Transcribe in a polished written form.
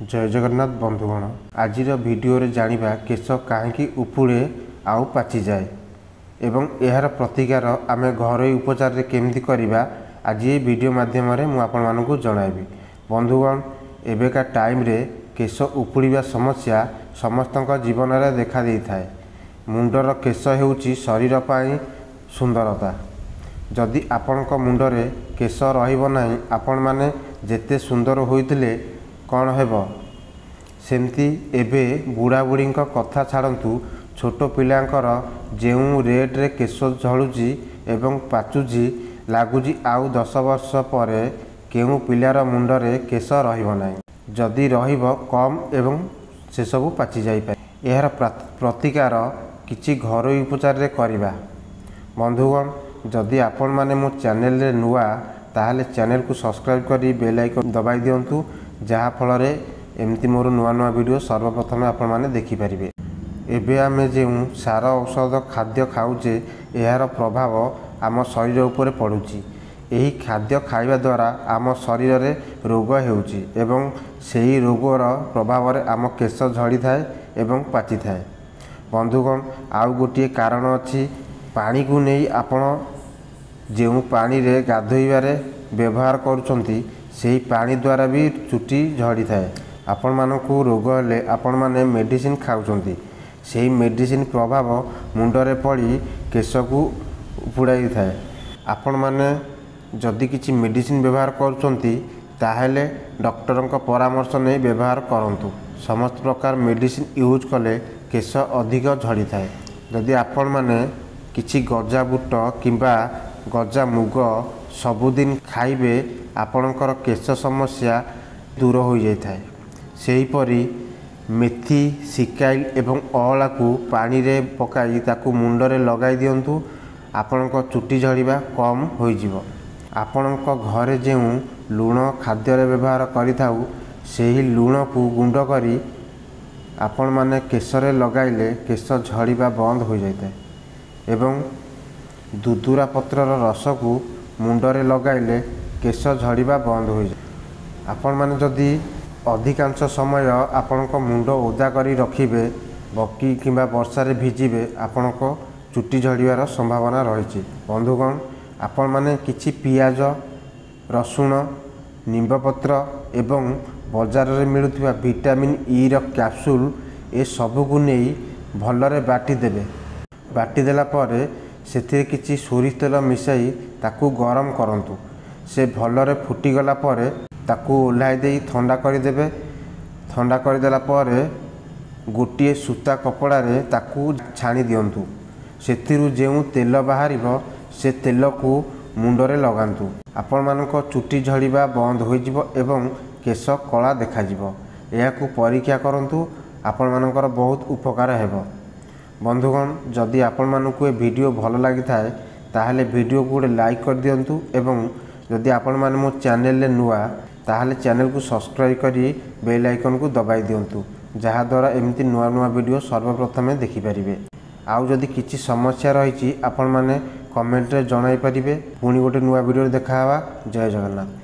जय जगन्नाथ बंधुगण आज भिडियो जानिबा केश कहीं उपुड़े आउ पाची जाए एवं यार प्रतिकार आम घरोई उपचार केमती करवा आज ये वीडियो माध्यम मुझे जनइबी। बंधुगण एवेका टाइम रे केश उपुड़ा समस्या समस्त जीवन में देखा दे थाए। मुंडर केश हेउची शरीर पाई सुंदरता। जदि आपणक मुंडरे केश रहिबो नाही आपण माने जेते सुंदर होइतिले कौन हेब सेमती एबे बुढ़ा बुढ़ी कथा छाड़ू छोट पिलांकर जेउ रेट रे केश झड़ुची एवं पाचुची लगुच आउ 10 वर्ष पर केउ पिलार मुंडरे केश रहिबो नाही। जदि रहिबो कम एवं से सबु पाची जाई पाए। यार प्रतिकार किछि घरोई उपचार रे करिबा। बंधुगण जदि आपण माने मो चैनल रे नुआ ताहले चैनल को सब्सक्राइब करी बेल आइकन दबाई दियंतु जहा फल रे एमती मोर नुआ नुआ वीडियो सर्वप्रथम आपण माने देखि परिबे। एबे आमे जे सार औषध खाद्य खाऊचे यार प्रभाव आम शरीर उपरे पड़ुची। एही खाद्य खाइबा द्वारा आम शरीर रे रोग हेउची एवं सेही रोगर प्रभाव रे आम केश झड़ी थाए एवं पाची थाए। बंधुगण आउ गोटे कारण अछि पानी को नहीं आपण जो पानी रे गाधोइबारे व्यवहार करुछंती सेही पानी द्वारा भी चुटी झड़ी थाए। आपण मानकु रोग हेले आपण माने मेडिसिन खाउछंती सेही मेडिसिन प्रभाव मुंडरे पड़ी केश को उपुड़ाई थाए। आपण माने जदि किछि मेडिसिन व्यवहार करुछंती ताहेले डॉक्टरक परामर्श नहीं व्यवहार करंतु। समस्त प्रकार मेडिसिन यूज कले केश अधिक झड़ी थाए। जदि आपण माने किछि गजा बुट किंबा गजा मुग सबुदिन खाइबे आपणकर केश समस्या दूर हो जाए थाए। सेहीपरि मेथी सिकाइल एवं अला को पानी रे पकाई ताकू मुंडरे लगाई दियंतु आपणक चुटी झड़िबा कम हो जिवो। आपणक घरे जे लुण खाद्य रे व्यवहार करिथाउ सेही लुण को गुंड करी आपण माने केशरे लगाइले केश झड़िबा बंद हो जाए एवं दुदुरा पत्रर रस को मुंडरे लगाइले केश झड़िबा बंद हो जाए। आपण माने जदि अधिकांश समय आपणक मुंड ओदा करी रखिबे बकी किंबा वर्षा रे भिजिबे आपणक चुटी झड़िबार संभावना रही। बंधुगण आपण माने किछि पियाज रसुण निम्बपत्र एवं बाजार रे मिलुथिबा विटामिन ई रो कैप्सूल ए सब को नहीं भलरे बाटी देबे। बाटी देला परे सेथिरे किछि सोरिष तेल मिसाई ताकू गरम करंतु। से भलरे फुटी गला परे ताकू ओल्हाई देई ठंडा कर देबे। ठंडा कर देला परे गोटे सूता कपड़ा रे ताकू छाणी दियंतु। सेथिरु जेउ तेल बाहरिबो से तेल को मुंडरे लगांतु। आपण मानक चुटी झड़िबा बंद हो जिवो एवं केश कला देखा जिवो। एहाकू परीक्षा करंतु आपण मानकर बहुत उपकार हेबो। बंधुगण जदि आपण मानकू ए वीडियो भल लगी थाए ताहले वीडियो को गोटे लाइक कर दियंतु एवं जदि आपण माने मो चैनल रे नुआ ताहले चैनल को सब्सक्राइब करी बेल आइकन को दबाई दियंतु जहा द्वारा एमती नुआ नुआ वीडियो सर्वप्रथमे देखि परिबे। आउ जदि किछि समस्या रहिछि आपण माने कमेंट रे जणाई परिबे। पुणी गोटे नुआ वीडियो देखा हवा। जय जगन्नाथ।